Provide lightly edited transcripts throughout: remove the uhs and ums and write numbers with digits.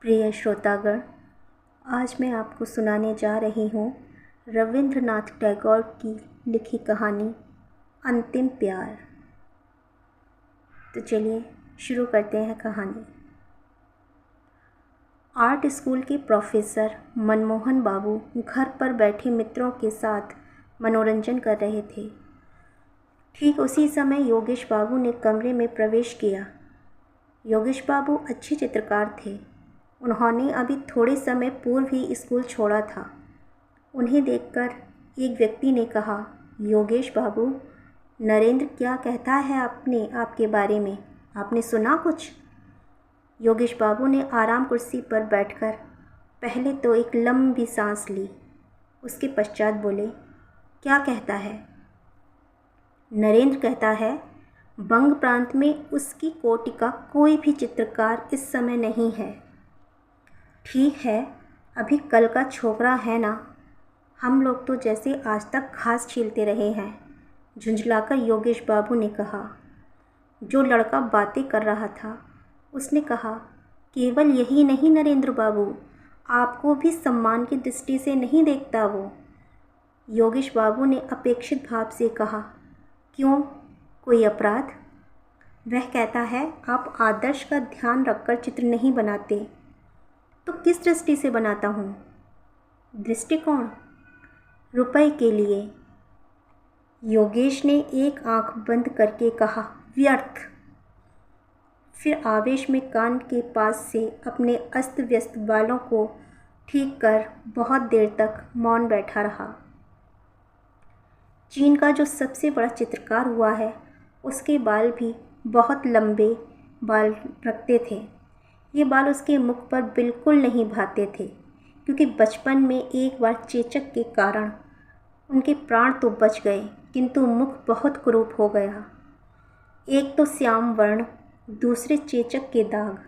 प्रिय श्रोतागण, आज मैं आपको सुनाने जा रही हूँ रविंद्रनाथ टैगोर की लिखी कहानी अंतिम प्यार। तो चलिए शुरू करते हैं कहानी। आर्ट स्कूल के प्रोफेसर मनमोहन बाबू घर पर बैठे मित्रों के साथ मनोरंजन कर रहे थे। ठीक उसी समय योगेश बाबू ने कमरे में प्रवेश किया। योगेश बाबू अच्छे चित्रकार थे। उन्होंने अभी थोड़े समय पूर्व ही स्कूल छोड़ा था। उन्हें देखकर एक व्यक्ति ने कहा, योगेश बाबू, नरेंद्र क्या कहता है आपके बारे में, आपने सुना कुछ? योगेश बाबू ने आराम कुर्सी पर बैठकर पहले तो एक लंबी सांस ली। उसके पश्चात बोले, क्या कहता है? नरेंद्र कहता है, बंग प्रांत में उसकी कोटि का कोई भी चित्रकार इस समय नहीं है। ठीक है, अभी कल का छोकरा है ना, हम लोग तो जैसे आज तक घास छीलते रहे हैं, झुंझलाकर योगेश बाबू ने कहा। जो लड़का बातें कर रहा था उसने कहा, केवल यही नहीं नरेंद्र बाबू, आपको भी सम्मान की दृष्टि से नहीं देखता वो। योगेश बाबू ने अपेक्षित भाव से कहा, क्यों, कोई अपराध? वह कहता है, आप आदर्श का ध्यान रखकर चित्र नहीं बनाते। तो किस दृष्टि से बनाता हूँ? दृष्टिकोण? रुपए के लिए। योगेश ने एक आंख बंद करके कहा, व्यर्थ। फिर आवेश में कान के पास से अपने अस्त व्यस्त बालों को ठीक कर बहुत देर तक मौन बैठा रहा। चीन का जो सबसे बड़ा चित्रकार हुआ है, उसके बाल भी बहुत लंबे बाल रखते थे। ये बाल उसके मुख पर बिल्कुल नहीं भाते थे, क्योंकि बचपन में एक बार चेचक के कारण उनके प्राण तो बच गए, किंतु मुख बहुत कुरूप हो गया। एक तो श्याम वर्ण, दूसरे चेचक के दाग।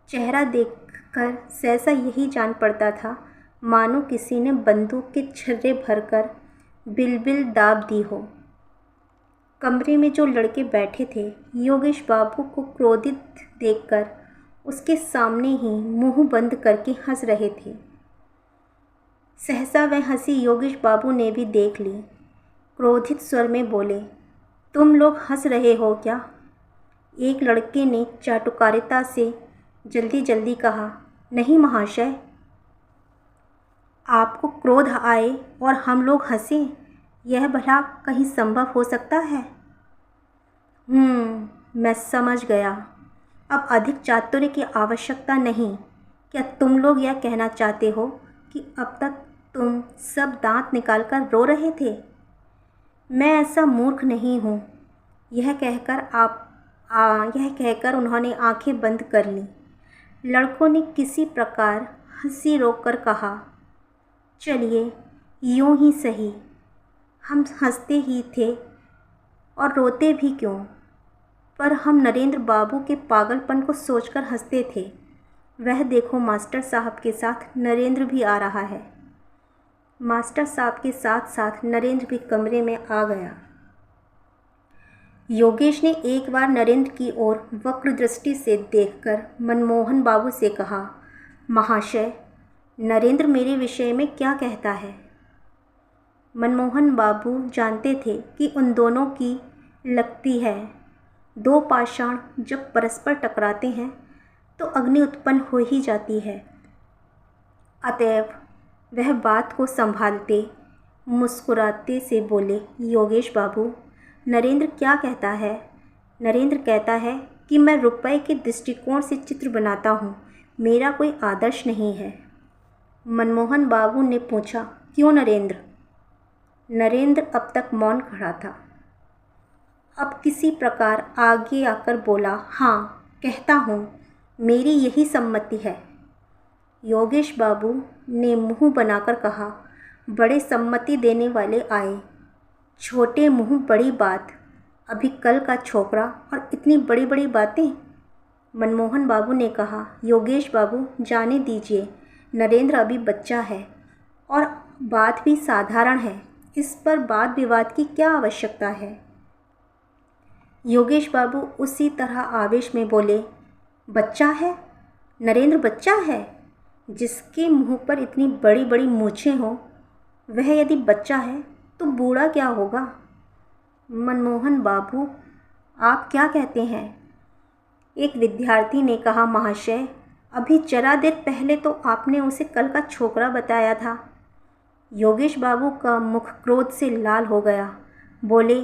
चेहरा देखकर सहसा यही जान पड़ता था मानो किसी ने बंदूक के छर्रे भरकर बिल्बिल दाब दी हो। कमरे में जो लड़के बैठे थे, योगेश बाबू को क्रोधित देखकर उसके सामने ही मुंह बंद करके हंस रहे थे। सहसा वह हंसी योगेश बाबू ने भी देख ली। क्रोधित स्वर में बोले, तुम लोग हंस रहे हो क्या? एक लड़के ने चाटुकारिता से जल्दी जल्दी कहा, नहीं महाशय। आपको क्रोध आए और हम लोग हंसें, यह भला कहीं संभव हो सकता है? मैं समझ गया। अब अधिक चातुर्य की आवश्यकता नहीं। क्या तुम लोग यह कहना चाहते हो कि अब तक तुम सब दांत निकालकर रो रहे थे? मैं ऐसा मूर्ख नहीं हूँ। यह कहकर उन्होंने आंखें बंद कर लीं। लड़कों ने किसी प्रकार हंसी रोककर कहा, चलिए यूँ ही सही, हम हंसते ही थे और रोते भी क्यों, पर हम नरेंद्र बाबू के पागलपन को सोचकर हंसते थे। वह देखो, मास्टर साहब के साथ नरेंद्र भी आ रहा है। मास्टर साहब के साथ साथ नरेंद्र भी कमरे में आ गया। योगेश ने एक बार नरेंद्र की ओर वक्र दृष्टि से देखकर मनमोहन बाबू से कहा, महाशय, नरेंद्र मेरे विषय में क्या कहता है? मनमोहन बाबू जानते थे कि उन दोनों की लगती है। दो पाषाण जब परस्पर टकराते हैं तो अग्नि उत्पन्न हो ही जाती है। अतएव वह बात को संभालते मुस्कुराते से बोले, योगेश बाबू, नरेंद्र क्या कहता है? नरेंद्र कहता है कि मैं रुपए के दृष्टिकोण से चित्र बनाता हूँ, मेरा कोई आदर्श नहीं है। मनमोहन बाबू ने पूछा, क्यों नरेंद्र? नरेंद्र अब तक मौन खड़ा था। अब किसी प्रकार आगे आकर बोला, हाँ कहता हूँ, मेरी यही सम्मति है। योगेश बाबू ने मुंह बनाकर कहा, बड़े सम्मति देने वाले आए। छोटे मुंह बड़ी बात, अभी कल का छोकरा और इतनी बड़ी बड़ी बातें। मनमोहन बाबू ने कहा, योगेश बाबू जाने दीजिए, नरेंद्र अभी बच्चा है और बात भी साधारण है, इस पर वाद विवाद की क्या आवश्यकता है? योगेश बाबू उसी तरह आवेश में बोले, बच्चा है? नरेंद्र बच्चा है जिसके मुंह पर इतनी बड़ी बड़ी मूछें हों? वह यदि बच्चा है तो बूढ़ा क्या होगा? मनमोहन बाबू, आप क्या कहते हैं? एक विद्यार्थी ने कहा, महाशय, अभी जरा देर पहले तो आपने उसे कल का छोकरा बताया था। योगेश बाबू का मुख क्रोध से लाल हो गया। बोले,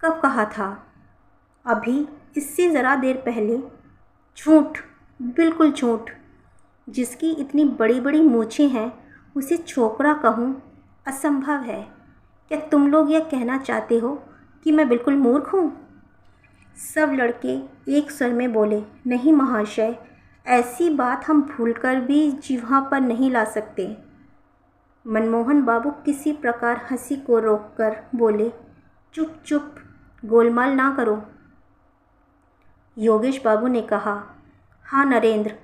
कब कहा था? अभी, इससे ज़रा देर पहले। झूठ, बिल्कुल झूठ। जिसकी इतनी बड़ी बड़ी मूछें हैं उसे छोकरा कहूँ? असंभव है। क्या तुम लोग यह कहना चाहते हो कि मैं बिल्कुल मूर्ख हूँ? सब लड़के एक स्वर में बोले, नहीं महाशय, ऐसी बात हम भूलकर भी जिह्वा पर नहीं ला सकते। मनमोहन बाबू किसी प्रकार हंसी को रोककर बोले, चुप चुप, गोलमाल ना करो। योगेश बाबू ने कहा, हाँ नरेंद्र,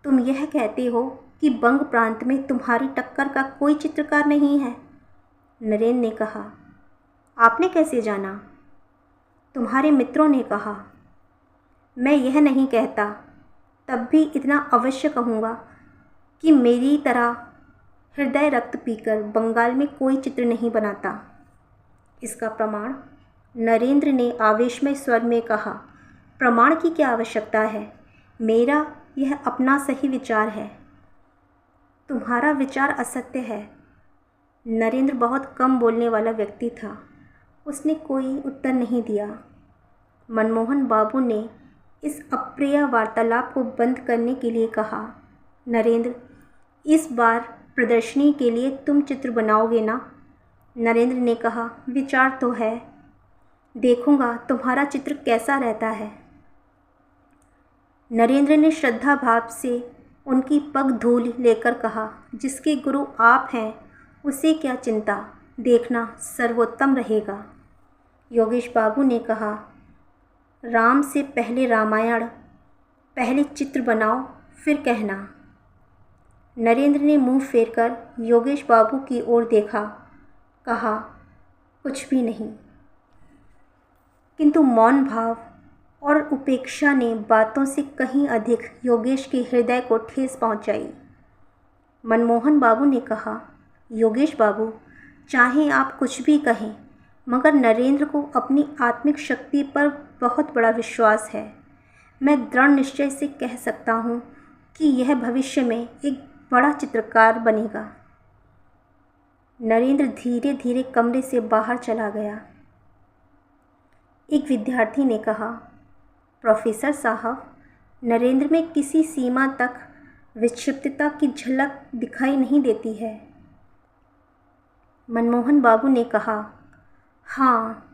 तुम यह कहते हो कि बंग प्रांत में तुम्हारी टक्कर का कोई चित्रकार नहीं है? नरेंद्र ने कहा, आपने कैसे जाना? तुम्हारे मित्रों ने कहा। मैं यह नहीं कहता, तब भी इतना अवश्य कहूँगा कि मेरी तरह हृदय रक्त पीकर बंगाल में कोई चित्र नहीं बनाता। इसका प्रमाण? नरेंद्र ने आवेशमय स्वर में कहा, प्रमाण की क्या आवश्यकता है? मेरा यह अपना सही विचार है। तुम्हारा विचार असत्य है। नरेंद्र बहुत कम बोलने वाला व्यक्ति था। उसने कोई उत्तर नहीं दिया। मनमोहन बाबू ने इस अप्रिय वार्तालाप को बंद करने के लिए कहा, नरेंद्र, इस बार प्रदर्शनी के लिए तुम चित्र बनाओगे ना? नरेंद्र ने कहा, विचार तो है, देखूंगा तुम्हारा चित्र कैसा रहता है। नरेंद्र ने श्रद्धा भाव से उनकी पग धूल लेकर कहा, जिसके गुरु आप हैं उसे क्या चिंता, देखना सर्वोत्तम रहेगा। योगेश बाबू ने कहा, राम से पहले रामायण, पहले चित्र बनाओ फिर कहना। नरेंद्र ने मुंह फेरकर योगेश बाबू की ओर देखा, कहा, कुछ भी नहीं। किंतु मौन भाव और उपेक्षा ने बातों से कहीं अधिक योगेश के हृदय को ठेस पहुंचाई। मनमोहन बाबू ने कहा, योगेश बाबू, चाहे आप कुछ भी कहें, मगर नरेंद्र को अपनी आत्मिक शक्ति पर बहुत बड़ा विश्वास है। मैं दृढ़ निश्चय से कह सकता हूँ कि यह भविष्य में एक बड़ा चित्रकार बनेगा। नरेंद्र धीरे धीरे कमरे से बाहर चला गया। एक विद्यार्थी ने कहा, प्रोफेसर साहब, नरेंद्र में किसी सीमा तक विक्षिप्तता की झलक दिखाई नहीं देती है। मनमोहन बाबू ने कहा, हाँ,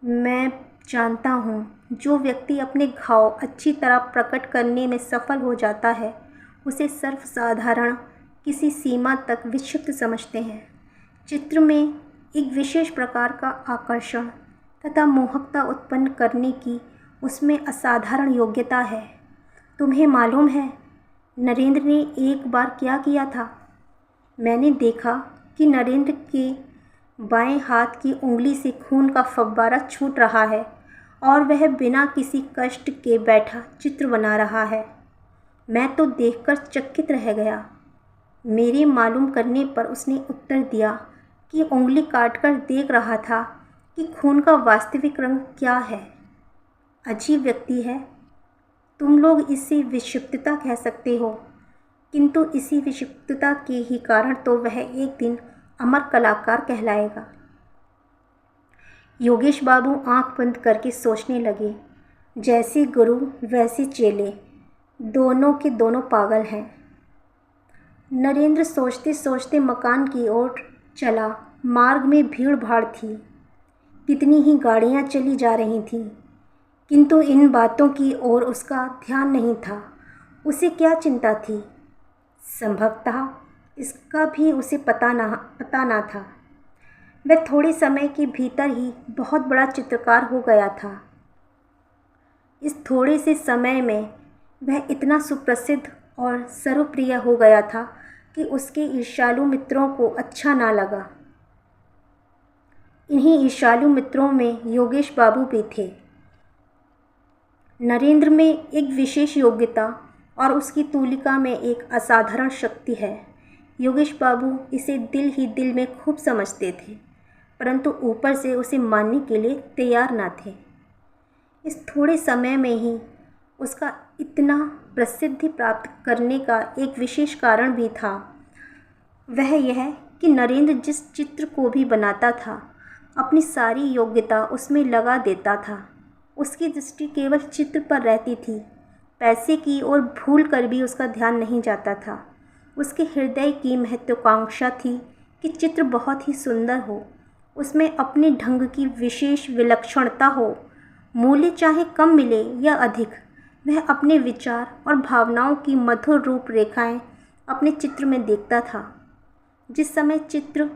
मैं जानता हूँ, जो व्यक्ति अपने घाव अच्छी तरह प्रकट करने में सफल हो जाता है उसे सर्वसाधारण किसी सीमा तक विक्षिप्त समझते हैं। चित्र में एक विशेष प्रकार का आकर्षण तथा मोहकता उत्पन्न करने की उसमें असाधारण योग्यता है। तुम्हें मालूम है नरेंद्र ने एक बार क्या किया था? मैंने देखा कि नरेंद्र के बाएं हाथ की उंगली से खून का फव्वारा छूट रहा है और वह बिना किसी कष्ट के बैठा चित्र बना रहा है। मैं तो देखकर चकित रह गया। मेरे मालूम करने पर उसने उत्तर दिया कि उंगली काटकर देख रहा था कि खून का वास्तविक रंग क्या है। अजीब व्यक्ति है। तुम लोग इसे विक्षिप्तता कह सकते हो, किंतु इसी विक्षिप्तता के ही कारण तो वह एक दिन अमर कलाकार कहलाएगा। योगेश बाबू आंख बंद करके सोचने लगे। जैसे गुरु वैसे चेले, दोनों के दोनों पागल हैं। नरेंद्र सोचते सोचते मकान की ओर चला। मार्ग में भीड़ भाड़ थी, कितनी ही गाड़ियां चली जा रही थीं, किंतु इन बातों की ओर उसका ध्यान नहीं था। उसे क्या चिंता थी? संभवतः इसका भी उसे पता ना था। वह थोड़े समय के भीतर ही बहुत बड़ा चित्रकार हो गया था। इस थोड़े से समय में वह इतना सुप्रसिद्ध और सर्वप्रिय हो गया था कि उसके ईर्ष्यालु मित्रों को अच्छा ना लगा। इन्हीं ईर्ष्यालु मित्रों में योगेश बाबू भी थे। नरेंद्र में एक विशेष योग्यता और उसकी तूलिका में एक असाधारण शक्ति है। योगेश बाबू इसे दिल ही दिल में खूब समझते थे, परंतु ऊपर से उसे मानने के लिए तैयार न थे। इस थोड़े समय में ही उसका इतना प्रसिद्धि प्राप्त करने का एक विशेष कारण भी था। वह यह कि नरेंद्र जिस चित्र को भी बनाता था, अपनी सारी योग्यता उसमें लगा देता था। उसकी दृष्टि केवल चित्र पर रहती थी, पैसे की ओर भूल कर भी उसका ध्यान नहीं जाता था। उसके हृदय की महत्वाकांक्षा थी कि चित्र बहुत ही सुंदर हो, उसमें अपने ढंग की विशेष विलक्षणता हो, मूल्य चाहे कम मिले या अधिक। वह अपने विचार और भावनाओं की मधुर रूपरेखाएं अपने चित्र में देखता था। जिस समय चित्र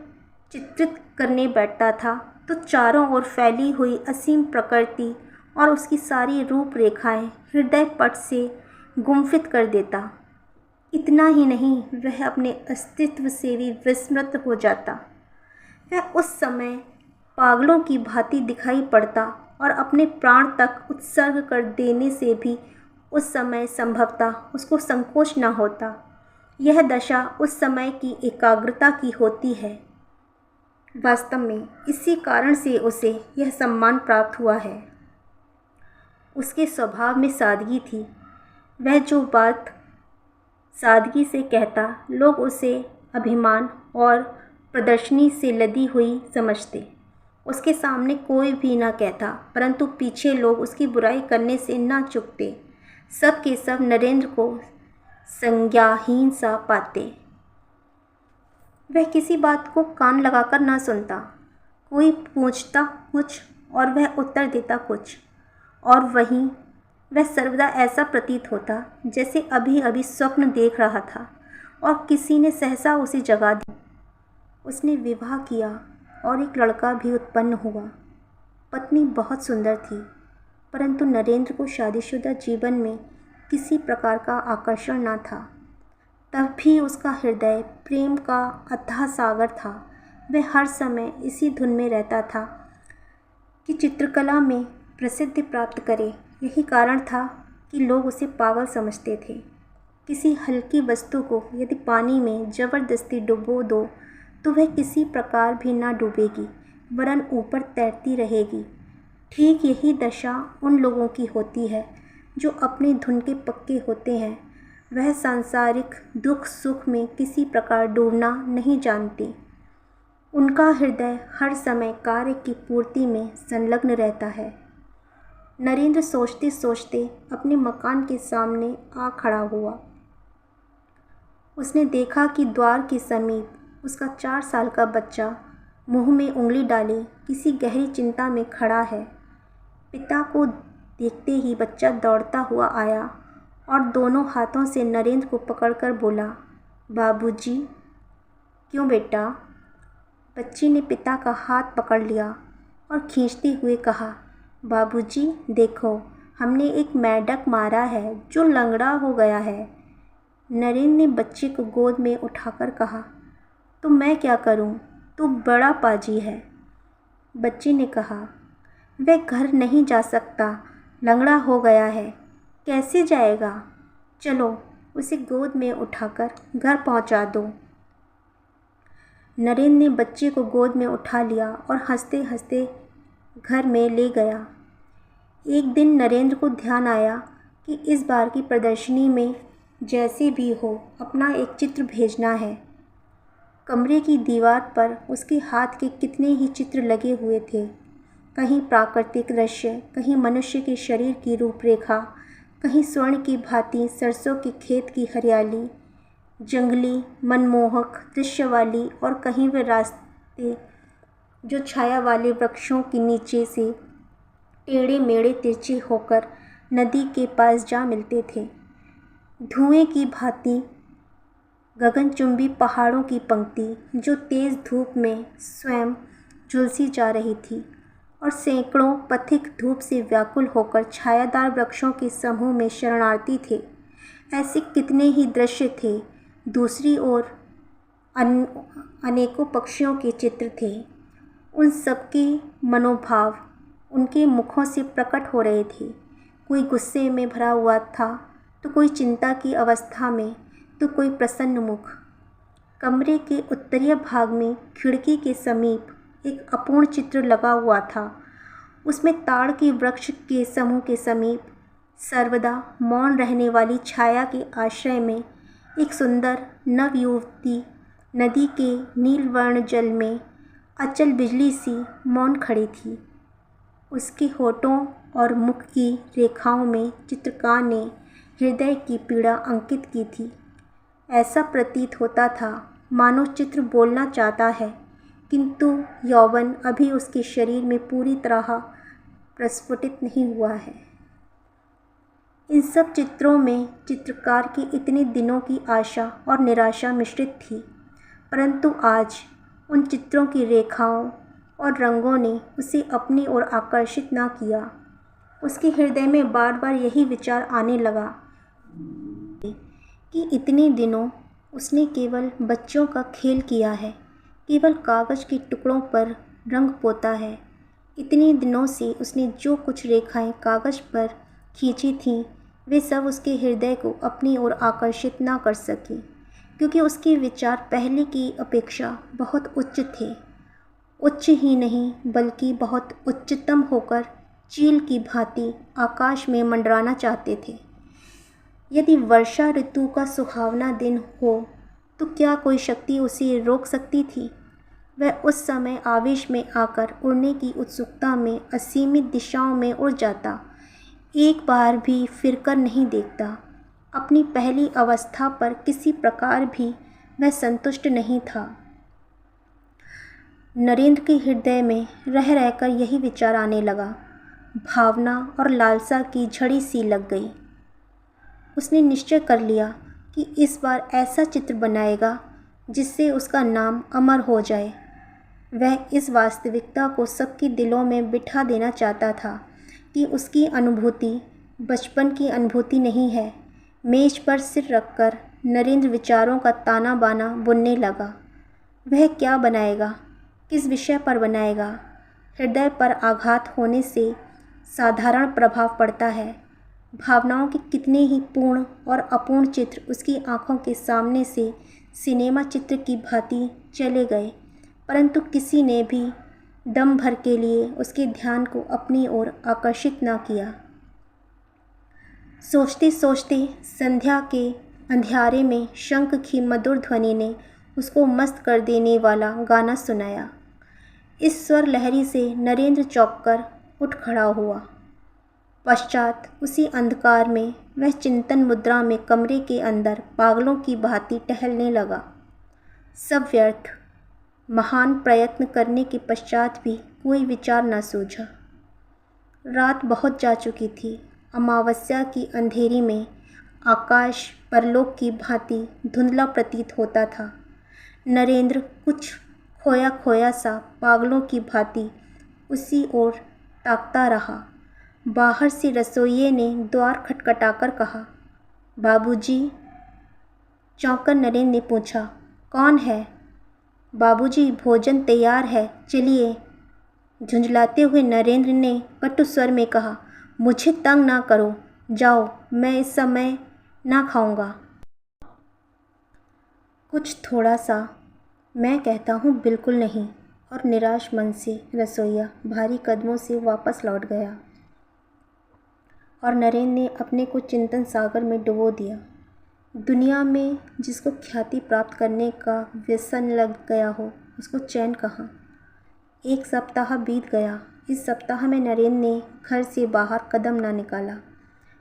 चित्रित करने बैठता था तो चारों ओर फैली हुई असीम प्रकृति और उसकी सारी रूपरेखाएं हृदय पट से गुम्फित कर देता। इतना ही नहीं, वह अपने अस्तित्व से भी विस्मृत हो जाता। वह उस समय पागलों की भांति दिखाई पड़ता और अपने प्राण तक उत्सर्ग कर देने से भी उस समय संभवतः उसको संकोच न होता। यह दशा उस समय की एकाग्रता की होती है। वास्तव में इसी कारण से उसे यह सम्मान प्राप्त हुआ है। उसके स्वभाव में सादगी थी। वह जो बात सादगी से कहता, लोग उसे अभिमान और प्रदर्शनी से लदी हुई समझते। उसके सामने कोई भी न कहता, परंतु पीछे लोग उसकी बुराई करने से न चूकते। सब के सब नरेंद्र को संज्ञाहीन सा पाते। वह किसी बात को कान लगाकर न सुनता। कोई पूछता कुछ और वह उत्तर देता कुछ, और वहीं वह सर्वदा ऐसा प्रतीत होता जैसे अभी अभी स्वप्न देख रहा था और किसी ने सहसा उसे जगा दिया। उसने विवाह किया और एक लड़का भी उत्पन्न हुआ। पत्नी बहुत सुंदर थी, परंतु नरेंद्र को शादीशुदा जीवन में किसी प्रकार का आकर्षण न था। तब भी उसका हृदय प्रेम का अथाह सागर था। वह हर समय इसी धुन में रहता था कि चित्रकला में प्रसिद्धि प्राप्त करे। यही कारण था कि लोग उसे पागल समझते थे। किसी हल्की वस्तु को यदि पानी में जबरदस्ती डुबो दो तो वह किसी प्रकार भी न डूबेगी, वरन ऊपर तैरती रहेगी। ठीक यही दशा उन लोगों की होती है जो अपने धुन के पक्के होते हैं। वह सांसारिक दुख सुख में किसी प्रकार डूबना नहीं जानते। उनका हृदय हर समय कार्य की पूर्ति में संलग्न रहता है। नरेंद्र सोचते सोचते अपने मकान के सामने आ खड़ा हुआ। उसने देखा कि द्वार के समीप उसका 4 साल का बच्चा मुंह में उंगली डाले किसी गहरी चिंता में खड़ा है। पिता को देखते ही बच्चा दौड़ता हुआ आया और दोनों हाथों से नरेंद्र को पकड़कर बोला, बाबूजी। क्यों बेटा? बच्ची ने पिता का हाथ पकड़ लिया और खींचते हुए कहा, बाबूजी देखो, हमने एक मेंढक मारा है जो लंगड़ा हो गया है। नरेंद्र ने बच्चे को गोद में उठाकर कहा, तो मैं क्या करूं? तू बड़ा पाजी है। बच्चे ने कहा, वह घर नहीं जा सकता, लंगड़ा हो गया है। कैसे जाएगा? चलो उसे गोद में उठाकर घर पहुंचा दो। नरेंद्र ने बच्चे को गोद में उठा लिया और हंसते हंसते घर में ले गया। एक दिन नरेंद्र को ध्यान आया कि इस बार की प्रदर्शनी में जैसे भी हो अपना एक चित्र भेजना है। कमरे की दीवार पर उसके हाथ के कितने ही चित्र लगे हुए थे। कहीं प्राकृतिक दृश्य, कहीं मनुष्य के शरीर की रूपरेखा, कहीं स्वर्ण की भांति सरसों के खेत की हरियाली, जंगली मनमोहक दृश्य वाली, और कहीं वे रास्ते जो छाया वाले वृक्षों के नीचे से टेढ़े मेढ़े तिरछे होकर नदी के पास जा मिलते थे। धुएं की भांति गगनचुंबी पहाड़ों की पंक्ति जो तेज़ धूप में स्वयं झुलसी जा रही थी, और सैकड़ों पथिक धूप से व्याकुल होकर छायादार वृक्षों के समूह में शरणार्थी थे। ऐसे कितने ही दृश्य थे। दूसरी ओर अनेकों पक्षियों के चित्र थे। उन सबके मनोभाव उनके मुखों से प्रकट हो रहे थे। कोई गुस्से में भरा हुआ था तो कोई चिंता की अवस्था में, तो कोई प्रसन्न मुख। कमरे के उत्तरीय भाग में खिड़की के समीप एक अपूर्ण चित्र लगा हुआ था। उसमें ताड़ के वृक्ष के समूह के समीप सर्वदा मौन रहने वाली छाया के आश्रय में एक सुंदर नव युवती नदी के नीलवर्ण जल में अचल बिजली सी मौन खड़ी थी। उसके होठों और मुख की रेखाओं में चित्रकार ने हृदय की पीड़ा अंकित की थी। ऐसा प्रतीत होता था मानो चित्र बोलना चाहता है, किंतु यौवन अभी उसके शरीर में पूरी तरह प्रस्फुटित नहीं हुआ है। इन सब चित्रों में चित्रकार की इतने दिनों की आशा और निराशा मिश्रित थी, परंतु आज उन चित्रों की रेखाओं और रंगों ने उसे अपनी ओर आकर्षित न किया। उसके हृदय में बार बार यही विचार आने लगा कि इतने दिनों उसने केवल बच्चों का खेल किया है, केवल कागज़ के टुकड़ों पर रंग पोता है। इतने दिनों से उसने जो कुछ रेखाएं कागज़ पर खींची थीं, वे सब उसके हृदय को अपनी ओर आकर्षित ना कर सकी, क्योंकि उसके विचार पहले की अपेक्षा बहुत उच्च थे। उच्च ही नहीं बल्कि बहुत उच्चतम होकर चील की भांति आकाश में मंडराना चाहते थे। यदि वर्षा ऋतु का सुहावना दिन हो तो क्या कोई शक्ति उसे रोक सकती थी? वह उस समय आवेश में आकर उड़ने की उत्सुकता में असीमित दिशाओं में उड़ जाता, एक बार भी फिरकर नहीं देखता। अपनी पहली अवस्था पर किसी प्रकार भी वह संतुष्ट नहीं था। नरेंद्र के हृदय में रह रहकर यही विचार आने लगा। भावना और लालसा की झड़ी सी लग गई। उसने निश्चय कर लिया कि इस बार ऐसा चित्र बनाएगा जिससे उसका नाम अमर हो जाए। वह इस वास्तविकता को सबके दिलों में बिठा देना चाहता था कि उसकी अनुभूति बचपन की अनुभूति नहीं है। मेज पर सिर रखकर नरेंद्र विचारों का ताना बाना बुनने लगा। वह क्या बनाएगा, किस विषय पर बनाएगा? हृदय पर आघात होने से साधारण प्रभाव पड़ता है। भावनाओं के कितने ही पूर्ण और अपूर्ण चित्र उसकी आंखों के सामने से सिनेमा चित्र की भांति चले गए, परंतु किसी ने भी दम भर के लिए उसके ध्यान को अपनी ओर आकर्षित न किया। सोचते सोचते संध्या के अंधियारे में शंख की मधुर ध्वनि ने उसको मस्त कर देने वाला गाना सुनाया। इस स्वर लहरी से नरेंद्र चौंककर उठ खड़ा हुआ। पश्चात उसी अंधकार में वह चिंतन मुद्रा में कमरे के अंदर पागलों की भांति टहलने लगा। सब व्यर्थ। महान प्रयत्न करने के पश्चात भी कोई विचार न सूझा। रात बहुत जा चुकी थी। अमावस्या की अंधेरी में आकाश परलोक की भांति धुंधला प्रतीत होता था। नरेंद्र कुछ खोया खोया सा पागलों की भांति उसी ओर ताकता रहा। बाहर से रसोइये ने द्वार खटखटाकर कहा, बाबूजी। चौंककर नरेंद्र ने पूछा, कौन है? बाबूजी, भोजन तैयार है, चलिए। झुंझलाते हुए नरेंद्र ने कटु स्वर में कहा, मुझे तंग ना करो, जाओ, मैं इस समय ना खाऊंगा। कुछ थोड़ा सा, मैं कहता हूँ बिल्कुल नहीं। और निराश मन से रसोइया भारी कदमों से वापस लौट गया और नरेंद्र ने अपने को चिंतन सागर में डुबो दिया। दुनिया में जिसको ख्याति प्राप्त करने का व्यसन लग गया हो, उसको चैन कहाँ। एक सप्ताह बीत गया। इस सप्ताह में नरेंद्र ने घर से बाहर कदम ना निकाला।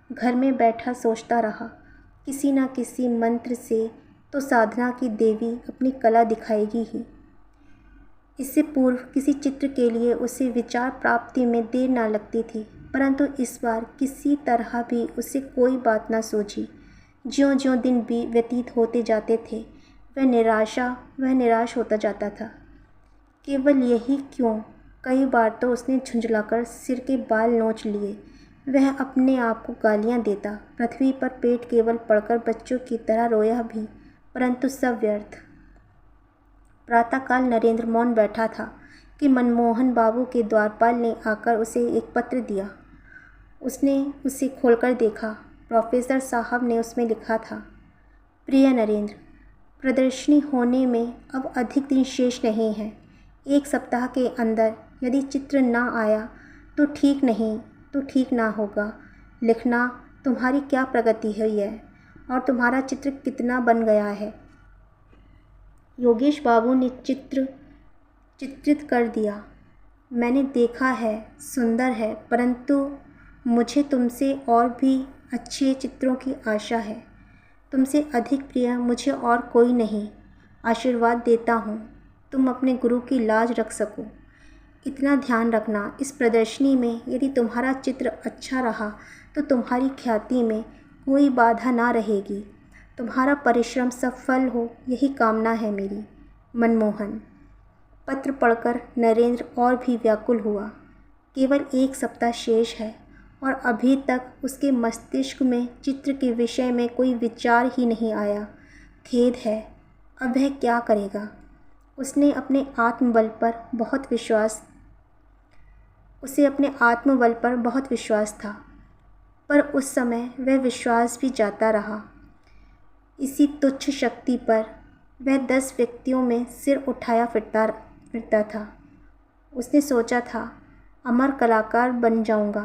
घर में बैठा सोचता रहा, किसी न किसी मंत्र से तो साधना की देवी अपनी कला दिखाएगी ही। इससे पूर्व किसी चित्र के लिए उसे विचार प्राप्ति में देर ना लगती थी, परंतु इस बार किसी तरह भी उसे कोई बात ना सूझी। ज्यों-ज्यों दिन भी व्यतीत होते जाते थे, वह निराश होता जाता था। केवल यही क्यों, कई बार तो उसने झुंझलाकर सिर के बाल नोच लिए। वह अपने आप को गालियाँ देता, पृथ्वी पर पेट केवल पड़कर बच्चों की तरह रोया भी, परंतु सब व्यर्थ। प्रातःकाल नरेंद्र मौन बैठा था कि मनमोहन बाबू के द्वारपाल ने आकर उसे एक पत्र दिया। उसने उसे खोलकर देखा। प्रोफेसर साहब ने उसमें लिखा था, प्रिय नरेंद्र, प्रदर्शनी होने में अब अधिक दिन शेष नहीं है। 1 सप्ताह के अंदर यदि चित्र ना आया तो ठीक नहीं तो ठीक ना होगा। लिखना तुम्हारी क्या प्रगति हुई है और तुम्हारा चित्र कितना बन गया है। योगेश बाबू ने चित्रित कर दिया। मैंने देखा है, सुंदर है, परंतु मुझे तुमसे और भी अच्छे चित्रों की आशा है। तुमसे अधिक प्रिय मुझे और कोई नहीं। आशीर्वाद देता हूँ तुम अपने गुरु की लाज रख सको। इतना ध्यान रखना, इस प्रदर्शनी में यदि तुम्हारा चित्र अच्छा रहा तो तुम्हारी ख्याति में कोई बाधा ना रहेगी। तुम्हारा परिश्रम सफल हो, यही कामना है मेरी। मनमोहन। पत्र पढ़कर नरेंद्र और भी व्याकुल हुआ। केवल 1 सप्ताह शेष है और अभी तक उसके मस्तिष्क में चित्र के विषय में कोई विचार ही नहीं आया। खेद है, अब वह क्या करेगा। उसे अपने आत्मबल पर बहुत विश्वास था, पर उस समय वह विश्वास भी जाता रहा। इसी तुच्छ शक्ति पर वह 10 व्यक्तियों में सिर उठाया फिरता था। उसने सोचा था, अमर कलाकार बन जाऊंगा,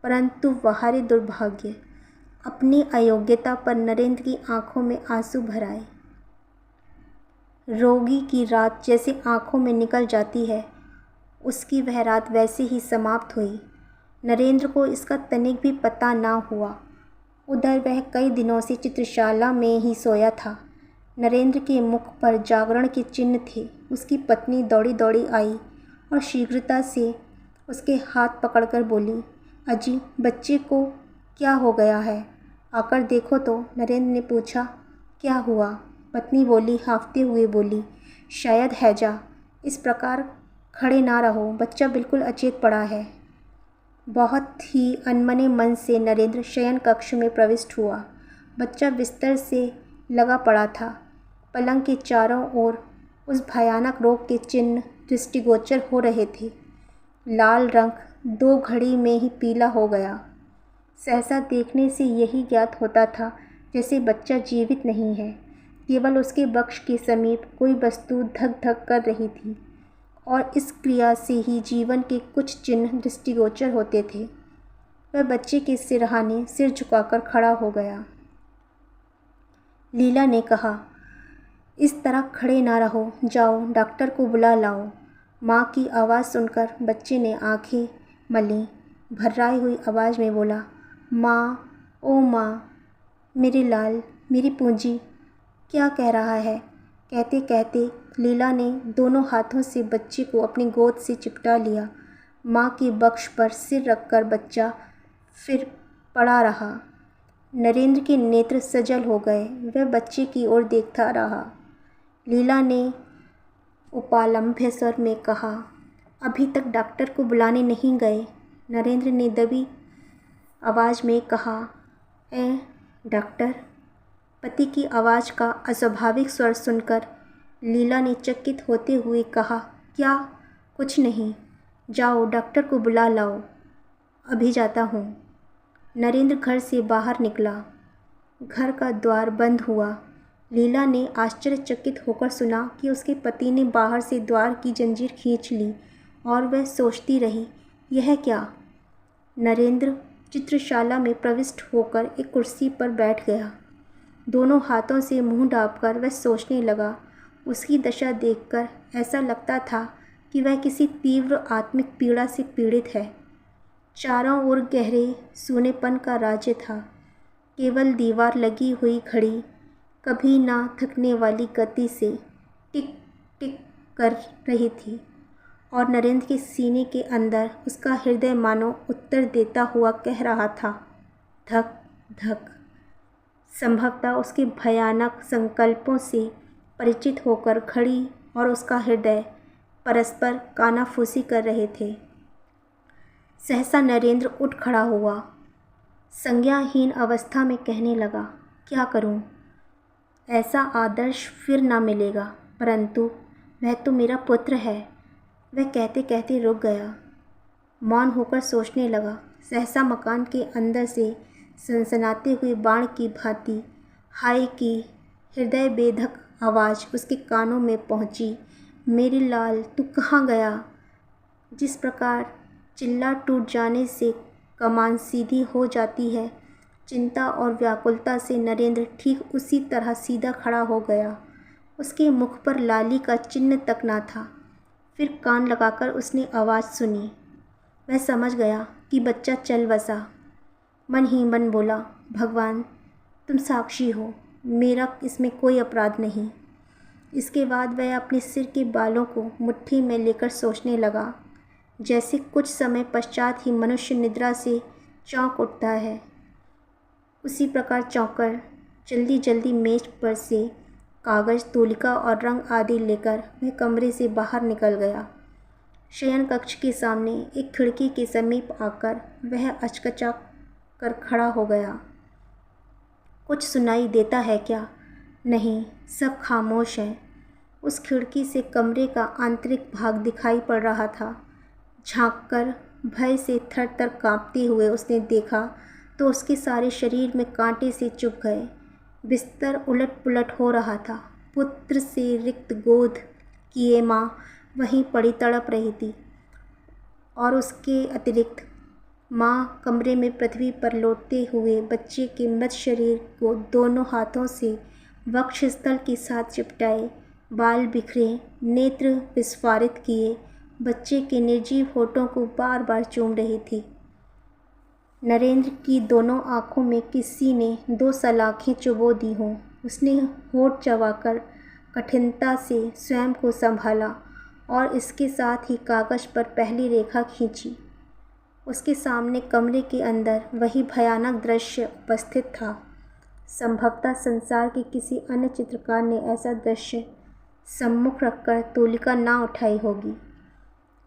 परंतु बाहरी दुर्भाग्य, अपनी अयोग्यता पर नरेंद्र की आंखों में आंसू भर आए। रोगी की रात जैसे आंखों में निकल जाती है, उसकी वह रात वैसे ही समाप्त हुई। नरेंद्र को इसका तनिक भी पता ना हुआ। उधर वह कई दिनों से चित्रशाला में ही सोया था। नरेंद्र के मुख पर जागरण के चिन्ह थे। उसकी पत्नी दौड़ी दौड़ी आई और शीघ्रता से उसके हाथ पकड़कर बोली, अजी, बच्चे को क्या हो गया है, आकर देखो तो। नरेंद्र ने पूछा, क्या हुआ। पत्नी बोली, हाँफते हुए बोली, शायद हैजा। इस प्रकार खड़े ना रहो, बच्चा बिल्कुल अचेत पड़ा है। बहुत ही अनमने मन से नरेंद्र शयन कक्ष में प्रविष्ट हुआ। बच्चा बिस्तर से लगा पड़ा था। पलंग के चारों ओर उस भयानक रोग के चिन्ह दृष्टिगोचर हो रहे थे। लाल रंग 2 घड़ी में ही पीला हो गया। सहसा देखने से यही ज्ञात होता था जैसे बच्चा जीवित नहीं है, केवल उसके वक्ष के समीप कोई वस्तु धक धक कर रही थी और इस क्रिया से ही जीवन के कुछ चिन्ह दृष्टिगोचर होते थे। वह बच्चे के सिरहाने सिर झुकाकर खड़ा हो गया। लीला ने कहा, इस तरह खड़े ना रहो, जाओ डॉक्टर को बुला लाओ। माँ की आवाज़ सुनकर बच्चे ने आंखें मलीं। भर्राई हुई आवाज़ में बोला, माँ, ओ माँ, मेरे लाल, मेरी पूंजी। क्या कह रहा है। कहते कहते लीला ने दोनों हाथों से बच्चे को अपनी गोद से चिपटा लिया। माँ के वक्ष पर सिर रखकर बच्चा फिर पड़ा रहा। नरेंद्र के नेत्र सजल हो गए। वह बच्चे की ओर देखता रहा। लीला ने उपालंभ्य स्वर में कहा, अभी तक डॉक्टर को बुलाने नहीं गए। नरेंद्र ने दबी आवाज़ में कहा, डॉक्टर। पति की आवाज़ का अस्वाभाविक स्वर सुनकर लीला ने चकित होते हुए कहा, क्या। कुछ नहीं, जाओ डॉक्टर को बुला लाओ। अभी जाता हूँ। नरेंद्र घर से बाहर निकला। घर का द्वार बंद हुआ। लीला ने आश्चर्यचकित होकर सुना कि उसके पति ने बाहर से द्वार की जंजीर खींच ली और वह सोचती रही, यह क्या। नरेंद्र चित्रशाला में प्रविष्ट होकर एक कुर्सी पर बैठ गया। दोनों हाथों से मुंह ढाँपकर वह सोचने लगा। उसकी दशा देखकर ऐसा लगता था कि वह किसी तीव्र आत्मिक पीड़ा से पीड़ित है। चारों ओर गहरे सूनेपन का राज्य था। केवल दीवार लगी हुई घड़ी कभी ना थकने वाली गति से टिक टिक कर रही थी और नरेंद्र के सीने के अंदर उसका हृदय मानो उत्तर देता हुआ कह रहा था, धक धक। संभवतः उसके भयानक संकल्पों से परिचित होकर घड़ी और उसका हृदय परस्पर कानाफूसी कर रहे थे। सहसा नरेंद्र उठ खड़ा हुआ। संज्ञाहीन अवस्था में कहने लगा, क्या करूं। ऐसा आदर्श फिर ना मिलेगा, परंतु वह तो मेरा पुत्र है। वह कहते कहते रुक गया। मौन होकर सोचने लगा। सहसा मकान के अंदर से सनसनाते हुए बाण की भांति हाय की हृदय बेधक आवाज़ उसके कानों में पहुंची। मेरे लाल, तू कहाँ गया? जिस प्रकार चिल्ला टूट जाने से कमान सीधी हो जाती है, चिंता और व्याकुलता से नरेंद्र ठीक उसी तरह सीधा खड़ा हो गया। उसके मुख पर लाली का चिन्ह तक न था। फिर कान लगाकर उसने आवाज़ सुनी। वह समझ गया कि बच्चा चल बसा। मन ही मन बोला, भगवान तुम साक्षी हो, मेरा इसमें कोई अपराध नहीं। इसके बाद वह अपने सिर के बालों को मुट्ठी में लेकर सोचने लगा, जैसे कुछ समय पश्चात ही मनुष्य निद्रा से चौंक उठता है। उसी प्रकार चौंककर जल्दी जल्दी मेज पर से कागज़, तूलिका और रंग आदि लेकर वह कमरे से बाहर निकल गया। शयन कक्ष के सामने एक खिड़की के समीप आकर वह अचकचा कर खड़ा हो गया। कुछ सुनाई देता है क्या? नहीं, सब खामोश है। उस खिड़की से कमरे का आंतरिक भाग दिखाई पड़ रहा था। झांककर भय से थर-थर कांपते हुए उसने देखा तो उसके सारे शरीर में कांटे से चुभ गए। बिस्तर उलट-पुलट हो रहा था। पुत्र से रिक्त गोद किए माँ वहीं पड़ी तड़प रही थी और उसके अतिरिक्त माँ कमरे में पृथ्वी पर लौटते हुए बच्चे के मृत शरीर को दोनों हाथों से वक्षस्थल के साथ चिपटाए, बाल बिखरे, नेत्र विस्फारित किए, बच्चे के निर्जीव होठों को बार बार चूम रही थी। नरेंद्र की दोनों आँखों में किसी ने 2 सलाखें चुभो दी हों। उसने होठ चबाकर कठिनता से स्वयं को संभाला और इसके साथ ही कागज़ पर पहली रेखा खींची। उसके सामने कमरे के अंदर वही भयानक दृश्य उपस्थित था। संभवतः संसार के किसी अन्य चित्रकार ने ऐसा दृश्य सम्मुख रखकर तूलिका ना उठाई होगी।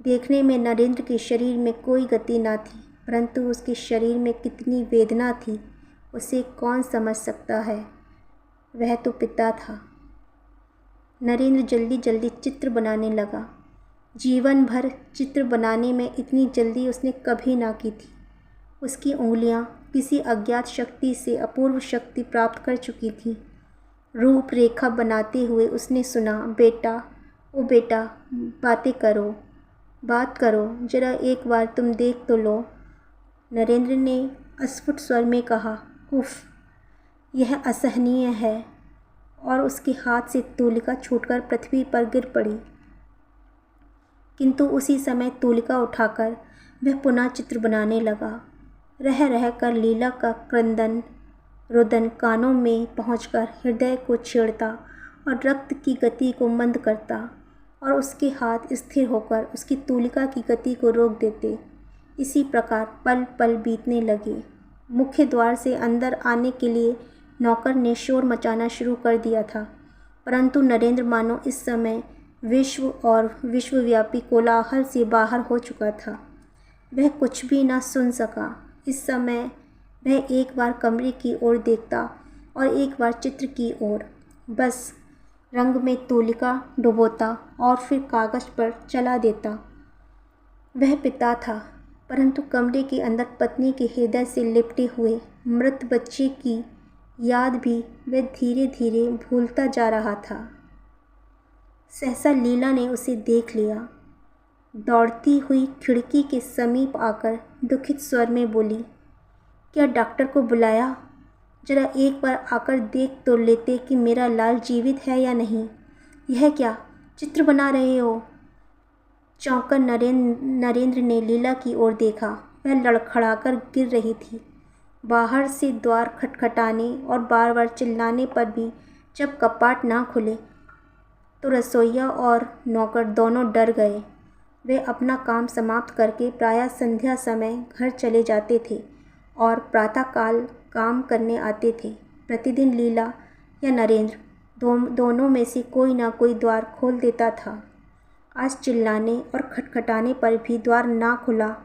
देखने में नरेंद्र के शरीर में कोई गति न थी, परंतु उसके शरीर में कितनी वेदना थी उसे कौन समझ सकता है। वह तो पिता था। नरेंद्र जल्दी जल्दी चित्र बनाने लगा। जीवन भर चित्र बनाने में इतनी जल्दी उसने कभी ना की थी। उसकी उंगलियां किसी अज्ञात शक्ति से अपूर्व शक्ति प्राप्त कर चुकी थीं। रूप रेखा बनाते हुए उसने सुना, बेटा, ओ बेटा, बात करो, जरा एक बार तुम देख तो लो। नरेंद्र ने अस्फुट स्वर में कहा, उफ, यह असहनीय है, और उसके हाथ से तूलिका छूटकर पृथ्वी पर गिर पड़ी। किंतु उसी समय तूलिका उठाकर वह पुनः चित्र बनाने लगा। रह रह कर लीला का क्रंदन रुदन कानों में पहुंचकर हृदय को छेड़ता और रक्त की गति को मंद करता, और उसके हाथ स्थिर होकर उसकी तूलिका की गति को रोक देते। इसी प्रकार पल पल बीतने लगे। मुख्य द्वार से अंदर आने के लिए नौकर ने शोर मचाना शुरू कर दिया था, परंतु नरेंद्र मानो इस समय विश्व और विश्वव्यापी कोलाहल से बाहर हो चुका था। वह कुछ भी न सुन सका। इस समय वह एक बार कमरे की ओर देखता और एक बार चित्र की ओर, बस रंग में तूलिका डुबोता और फिर कागज़ पर चला देता। वह पिता था, परंतु कमरे के अंदर पत्नी के हृदय से लिपटे हुए मृत बच्चे की याद भी वह धीरे धीरे भूलता जा रहा था। सहसा लीला ने उसे देख लिया। दौड़ती हुई खिड़की के समीप आकर दुखित स्वर में बोली, क्या डॉक्टर को बुलाया? जरा एक बार आकर देख तो लेते कि मेरा लाल जीवित है या नहीं। यह क्या चित्र बना रहे हो? चौंककर नरेंद्र ने लीला की ओर देखा। वह लड़खड़ाकर गिर रही थी। बाहर से द्वार खटखटाने और बार बार चिल्लाने पर भी जब कपाट ना खुले तो रसोइया और नौकर दोनों डर गए। वे अपना काम समाप्त करके प्रायः संध्या समय घर चले जाते थे और प्रातःकाल काम करने आते थे। प्रतिदिन लीला या नरेंद्र दोनों में से कोई ना कोई द्वार खोल देता था। आज चिल्लाने और खटखटाने पर भी द्वार ना खुला।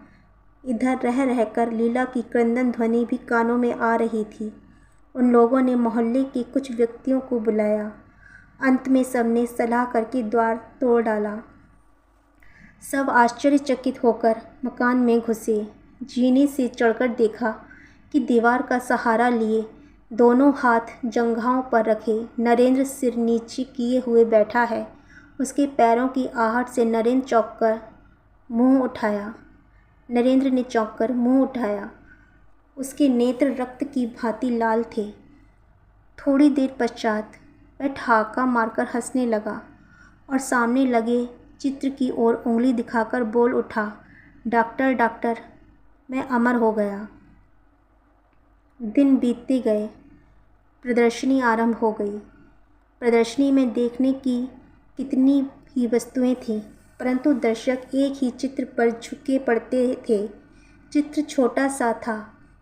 इधर रह रहकर लीला की क्रंदन ध्वनि भी कानों में आ रही थी। उन लोगों ने मोहल्ले के कुछ व्यक्तियों को बुलाया। अंत में सबने सलाह करके द्वार तोड़ डाला। सब आश्चर्यचकित होकर मकान में घुसे। जीने से चढ़कर देखा कि दीवार का सहारा लिए दोनों हाथ जंघाओं पर रखे नरेंद्र सिर नीचे किए हुए बैठा है। उसके पैरों की आहट से नरेंद्र ने चौंककर मुंह उठाया। उसके नेत्र रक्त की भांति लाल थे। थोड़ी देर पश्चात वह ठहाका मारकर हंसने लगा और सामने लगे चित्र की ओर उंगली दिखाकर बोल उठा, डॉक्टर डॉक्टर, मैं अमर हो गया। दिन बीतते गए। प्रदर्शनी आरंभ हो गई। प्रदर्शनी में देखने की कितनी ही वस्तुएं थीं, परंतु दर्शक एक ही चित्र पर झुके पड़ते थे। चित्र छोटा सा था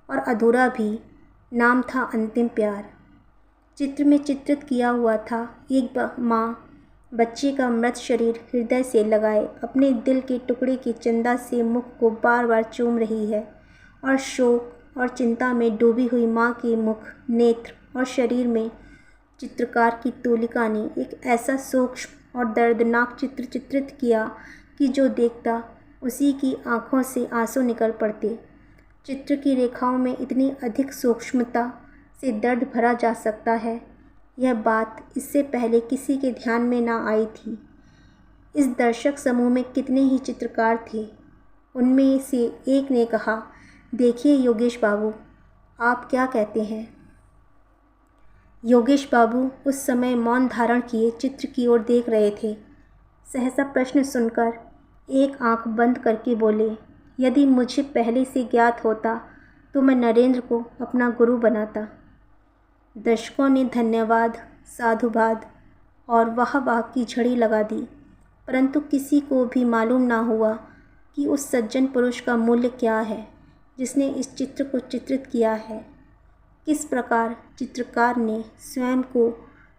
और अधूरा भी। नाम था अंतिम प्यार। चित्र में चित्रित किया हुआ था एक माँ बच्चे का मृत शरीर हृदय से लगाए अपने दिल के टुकड़े की चंदा से मुख को बार बार चूम रही है, और शोक और चिंता में डूबी हुई माँ के मुख, नेत्र और शरीर में चित्रकार की तूलिका ने एक ऐसा सूक्ष्म और दर्दनाक चित्र चित्रित किया कि जो देखता उसी की आंखों से आंसू निकल पड़ते। चित्र की रेखाओं में इतनी अधिक सूक्ष्मता से दर्द भरा जा सकता है, यह बात इससे पहले किसी के ध्यान में ना आई थी। इस दर्शक समूह में कितने ही चित्रकार थे। उनमें से एक ने कहा, देखिए योगेश बाबू, आप क्या कहते हैं? योगेश बाबू उस समय मौन धारण किए चित्र की ओर देख रहे थे। सहसा प्रश्न सुनकर एक आंख बंद करके बोले, यदि मुझे पहले से ज्ञात होता तो मैं नरेंद्र को अपना गुरु बनाता। दर्शकों ने धन्यवाद, साधुवाद और वाह वाह की झड़ी लगा दी, परंतु किसी को भी मालूम ना हुआ कि उस सज्जन पुरुष का मूल्य क्या है जिसने इस चित्र को चित्रित किया है। किस प्रकार चित्रकार ने स्वयं को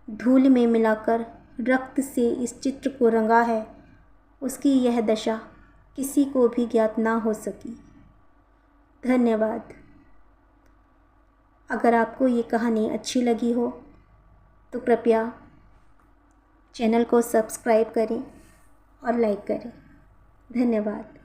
धूल में मिलाकर रक्त से इस चित्र को रंगा है, उसकी यह दशा किसी को भी ज्ञात ना हो सकी। धन्यवाद। अगर आपको ये कहानी अच्छी लगी हो तो कृपया चैनल को सब्सक्राइब करें और लाइक करें। धन्यवाद।